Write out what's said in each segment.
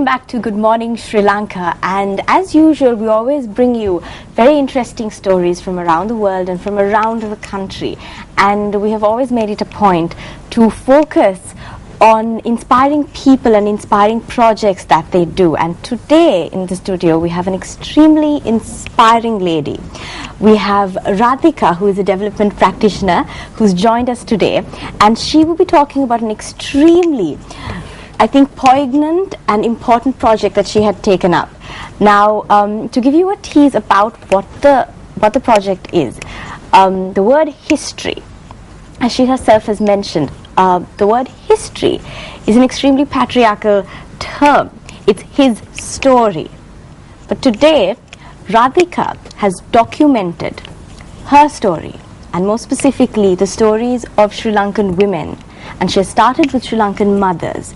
back to Good Morning Sri Lanka, and as usual we always bring you very interesting stories from around the world and from around the country, and we have always made it a point to focus on inspiring people and inspiring projects that they do. And today in the studio we have an extremely inspiring lady. We have Radhika, who is a development practitioner, who's joined us today, and she will be talking about an extremely, I think, poignant and important project that she had taken up. Now, to give you a tease about what the project is, the word history, as she herself has mentioned, the word history is an extremely patriarchal term. It's his story. But today, Radhika has documented her story, and more specifically the stories of Sri Lankan women. And she has started with Sri Lankan mothers.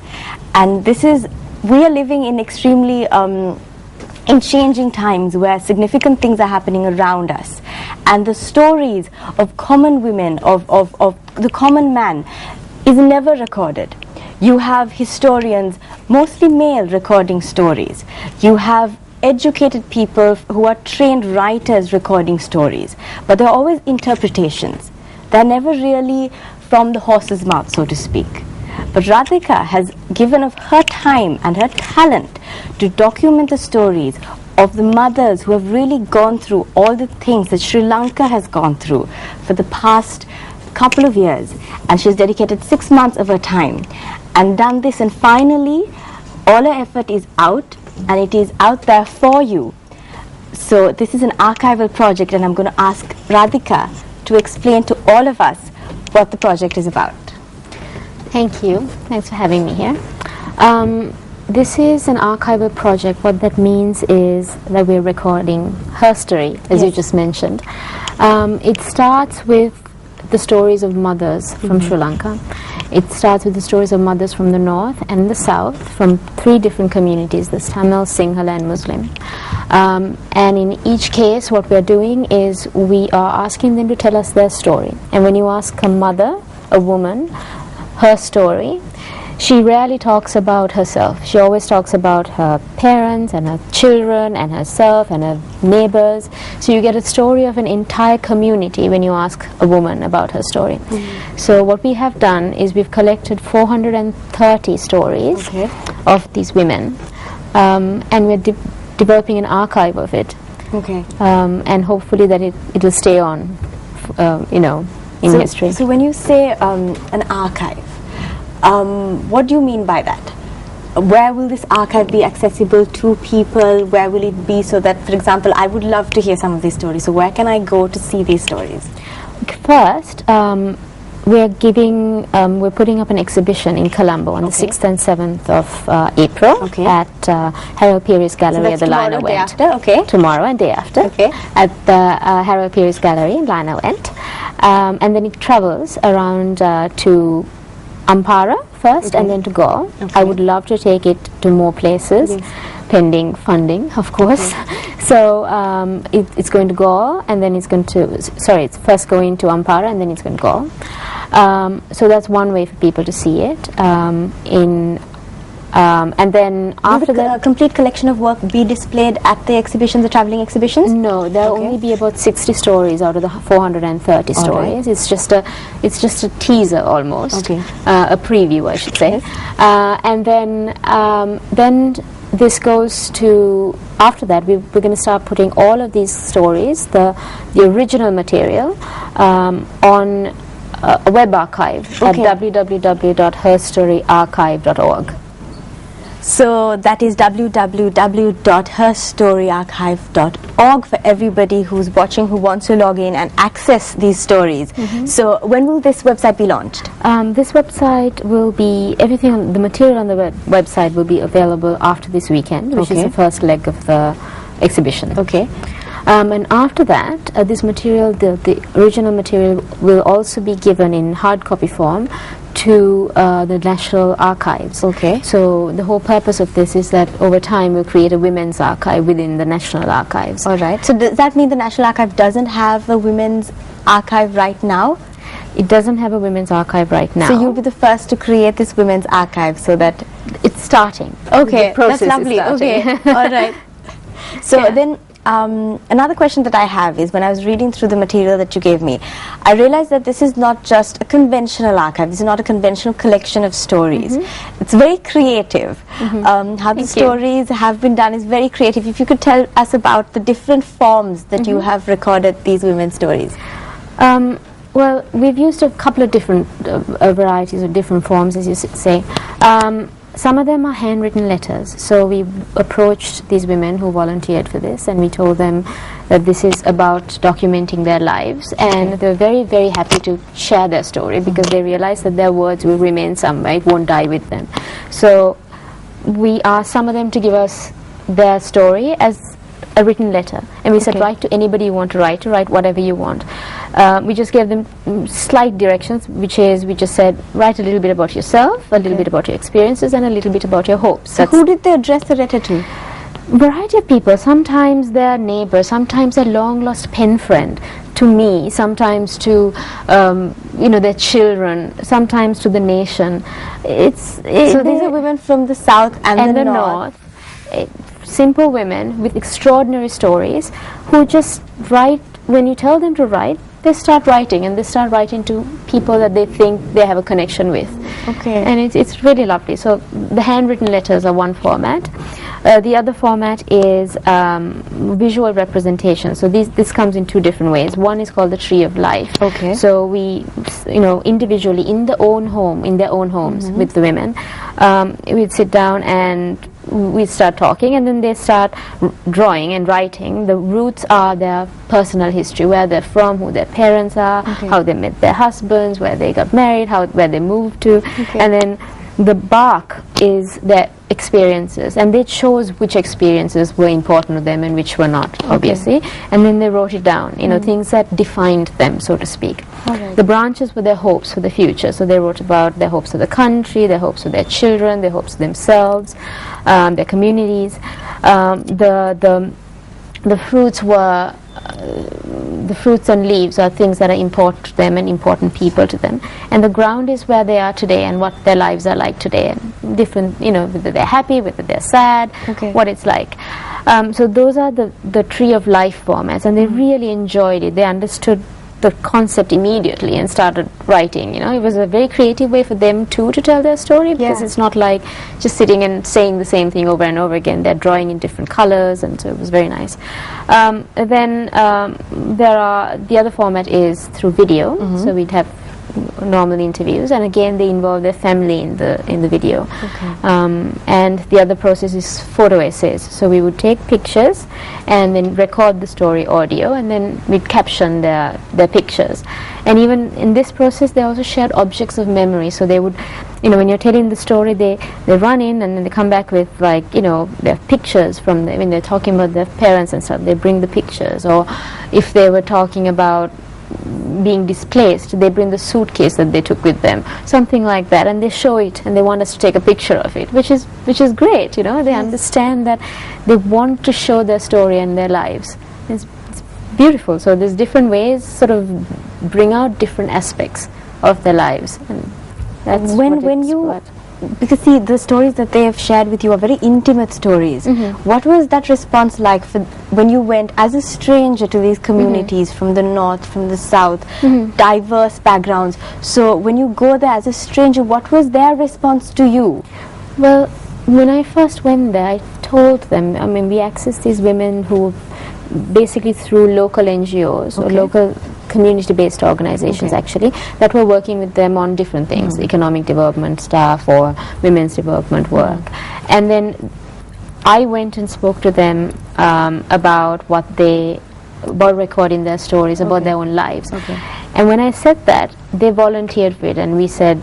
And we are living in extremely in changing times where significant things are happening around us. And the stories of common women, of the common man, is never recorded. You have historians, mostly male, recording stories. You have educated people who are trained writers recording stories. But they're always interpretations. They're never really from the horse's mouth, so to speak. But Radhika has given of her time and her talent to document the stories of the mothers who have really gone through all the things that Sri Lanka has gone through for the past couple of years. And she's dedicated 6 months of her time and done this, and finally all her effort is out, and it is out there for you. So this is an archival project, and I'm going to ask Radhika to explain to all of us what the project is about. Thank you. Thanks for having me here. This is an archival project. What that means is that we're recording her story, as you just mentioned. It starts with the stories of mothers from Sri Lanka. It starts with the stories of mothers from the north and the south, from 3 different communities: the Tamil, Sinhala and Muslim. And in each case what we're doing is we are asking them to tell us their story. And when you ask a mother, a woman, her story, she rarely talks about herself. She always talks about her parents and her children and herself and her neighbors. So you get a story of an entire community when you ask a woman about her story. So what we have done is we've collected 430 stories of these women, and we're developing an archive of it. And hopefully that it will stay on, in history. So when you say an archive, what do you mean by that? Where will this archive be accessible to people? Where will it be, so that, for example, I would love to hear some of these stories. So where can I go to see these stories? First, we're putting up an exhibition in Colombo on the 6th and 7th of April at Harold Pieris Gallery at the Lionel Went. Tomorrow and day after at the Harold Pieris Gallery in Lionel Went. And then it travels around to Ampara first and then to Galle. I would love to take it to more places, pending funding, of course. So it's going to Galle, and then it's first going to Ampara and then it's going to Galle. So that's one way for people to see it. And then after that, a complete collection of work be displayed at the exhibitions, the traveling exhibitions? No, there'll only be about 60 stories out of the 430 stories. It's just a teaser almost, a preview, I should say. And then this goes to, after that we're going to start putting all of these stories, the original material, on a web archive at www.herstoryarchive.org. So that is www.herstoryarchive.org for everybody who's watching, who wants to log in and access these stories. So when will this website be launched? This website will be, the material on the website will be available after this weekend, which is the first leg of the exhibition. And after that, this material, the original material, will also be given in hard copy form to the National Archives. So the whole purpose of this is that over time we'll create a women's archive within the National Archives. So does that mean the National Archive doesn't have a women's archive right now? It doesn't have a women's archive right now. So you'll be the first to create this women's archive, so that it's starting. okay, The process that's lovely. is starting. Okay, all right. So Yeah. then, another question that I have is, when I was reading through the material that you gave me, I realized that this is not just a conventional archive. This is not a conventional collection of stories. It's very creative. How the you. stories have been done is very creative. If you could tell us about the different forms that you have recorded these women's stories. Well, we've used a couple of different varieties or different forms, as you say. Some of them are handwritten letters. So we approached these women who volunteered for this, and we told them that this is about documenting their lives, and they're very, very happy to share their story because they realize that their words will remain somewhere, it won't die with them. So we asked some of them to give us their story as a written letter, and we said, write to anybody you want to write whatever you want. We just gave them slight directions, which is, we just said, write a little bit about yourself, a little bit about your experiences, and a little bit about your hopes. So who did they address the letter to? Variety of people. Sometimes their neighbors, sometimes a long lost pen friend, to me, sometimes to their children, sometimes to the nation. So these are women from the south and the north. Simple women with extraordinary stories who just write. When you tell them to write, they start writing, and they start writing to people that they think they have a connection with. Okay. And it's really lovely. So the handwritten letters are one format. The other format is visual representation. So this comes in two different ways. One is called the Tree of Life. Okay. So we, individually in their own homes with the women, we'd sit down and we start talking, and then they start drawing and writing. The roots are their personal history, where they're from, who their parents are, how they met their husbands, where they got married, where they moved to, and then the bark is their experiences, and it shows which experiences were important to them and which were not, obviously. And then they wrote it down, things that defined them, so to speak. The branches were their hopes for the future. So they wrote about their hopes for the country, their hopes for their children, their hopes for themselves, their communities. The fruits were the fruits and leaves are things that are important to them and important people to them, and the ground is where they are today and what their lives are like today, and different, whether they're happy, whether they're sad, what it's like. So those are the Tree of Life formats, and they really enjoyed it. They understood the concept immediately and started writing. It was a very creative way for them too to tell their story, because it's not like just sitting and saying the same thing over and over again. They're drawing in different colors, and so it was very nice. Then there are the other format is through video. So we'd have normal interviews, and again they involve their family in the video. And the other process is photo essays. So we would take pictures and then record the story audio, and then we'd caption their pictures. And even in this process they also shared objects of memory. So they would, when you're telling the story, they run in and then they come back with, like, their pictures from when they're talking about their parents and stuff, they bring the pictures. Or if they were talking about being displaced, they bring the suitcase that they took with them, something like that, and they show it, and they want us to take a picture of it, which is great. They understand that they want to show their story and their lives. It's beautiful. So there's different ways, sort of bring out different aspects of their lives, and that's when you. Because see, the stories that they have shared with you are very intimate stories. What was that response like when you went as a stranger to these communities from the north, from the south, diverse backgrounds? So when you go there as a stranger, what was their response to you? Well, when I first went there, I told them, we accessed these women who basically through local NGOs or local community-based organizations actually, that were working with them on different things, economic development stuff or women's development work. And then I went and spoke to them about about recording their stories, about their own lives. And when I said that, they volunteered for it, and we said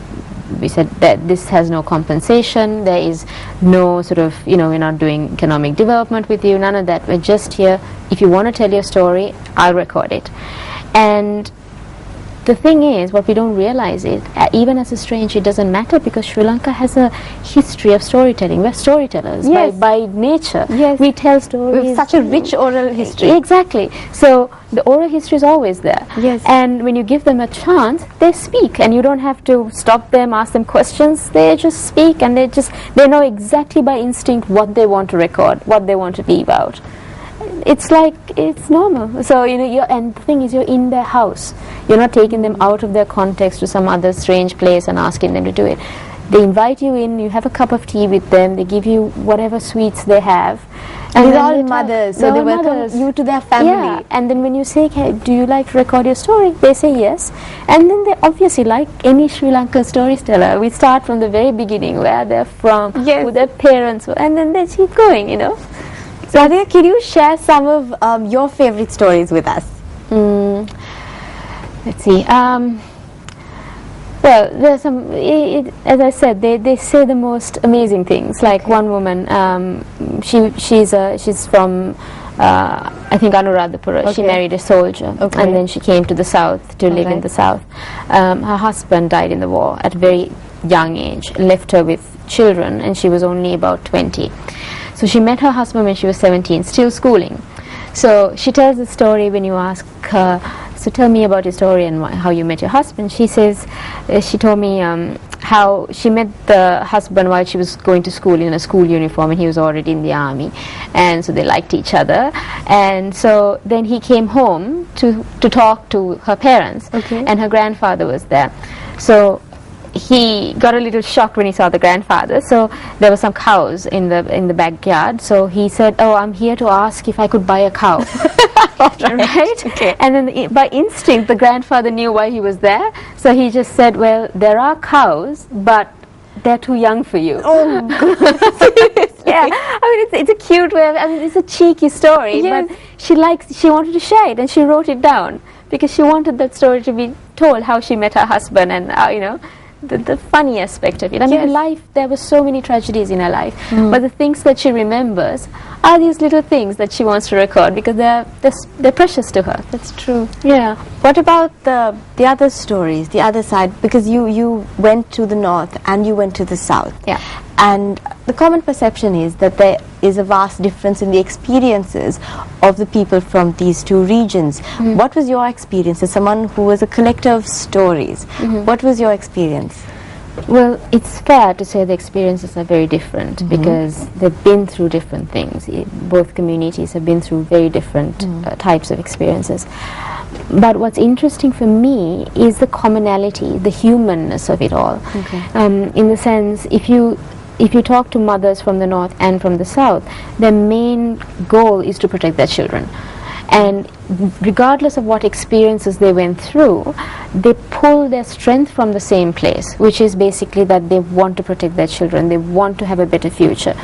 that this has no compensation, there is no sort of, we're not doing economic development with you, none of that. We're just here. If you want to tell your story, I'll record it. And the thing is, what we don't realize is, even as a stranger, it doesn't matter, because Sri Lanka has a history of storytelling. We're storytellers. Yes. By nature. Yes. We tell stories. We have such a rich oral history. Exactly. So the oral history is always there. Yes. And when you give them a chance, they speak, and you don't have to stop them, ask them questions. They just speak, and they know exactly by instinct what they want to record, what they want to leave out. It's like, it's normal. So, and the thing is, you're in their house. You're not taking them out of their context to some other strange place and asking them to do it. They invite you in, you have a cup of tea with them, they give you whatever sweets they have. And these are all mothers, so they welcome you to their family. Yeah, and then when you say, hey, do you like to record your story? They say yes. And then they obviously, like any Sri Lankan storyteller, we start from the very beginning, where they're from, yes, who their parents were, and then they keep going, So Radhika, can you share some of your favorite stories with us? Let's see. Well, there's some, as I said, they say the most amazing things. Like one woman, she's from, I think, Anuradhapura. Okay. She married a soldier, okay, and then she came to the south to live in the south. Her husband died in the war at a very young age, left her with children, and she was only about 20. So she met her husband when she was 17, still schooling. So she tells the story when you ask her, so tell me about your story and how you met your husband. She says, she told me how she met the husband while she was going to school in a school uniform, and he was already in the army, and so they liked each other. And so then he came home to talk to her parents, okay, and her grandfather was there. So he got a little shocked when he saw the grandfather. So there were some cows in the backyard. So he said, "Oh, I'm here to ask if I could buy a cow." Right? Okay. And then by instinct, the grandfather knew why he was there. So he just said, "Well, there are cows, but they're too young for you." Oh, yeah. I mean, it's a cute way. It's a cheeky story, yes, but she wanted to share it, and she wrote it down because she wanted that story to be told, how she met her husband, and the funny aspect of it. I mean, in life, there were so many tragedies in her life, but the things that she remembers are these little things that she wants to record, because they're precious to her. that's true. Yeah. What about the other stories, the other side? Because you went to the north and you went to the south. Yeah. And the common perception is that there is a vast difference in the experiences of the people from these two regions. What was your experience as someone who was a collector of stories? What was your experience? Well, it's fair to say the experiences are very different, because they've been through different things. Both communities have been through very different types of experiences. But what's interesting for me is the commonality, the humanness of it all. Okay. In the sense, if you talk to mothers from the north and from the south, their main goal is to protect their children. And regardless of what experiences they went through, they pull their strength from the same place, which is basically that they want to protect their children, they want to have a better future,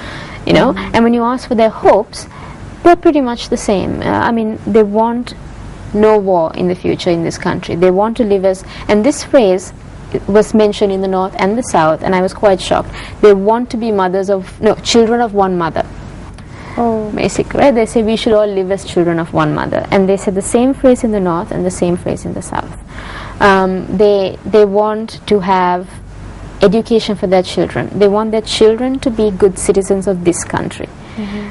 And when you ask for their hopes, they're pretty much the same. I mean, they want no war in the future in this country. They want to live as, and this phrase was mentioned in the north and the south, and I was quite shocked. They want to be children of one mother. Oh. Basically, right? They say we should all live as children of one mother, and they said the same phrase in the north and the same phrase in the south. They want to have education for their children. They want their children to be good citizens of this country.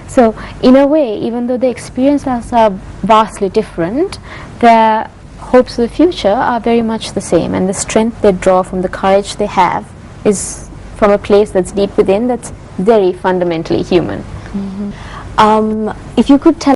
So in a way, even though the experiences are vastly different, their hopes for the future are very much the same, and the strength they draw from the courage they have is from a place that's deep within, that's very fundamentally human. If you could tell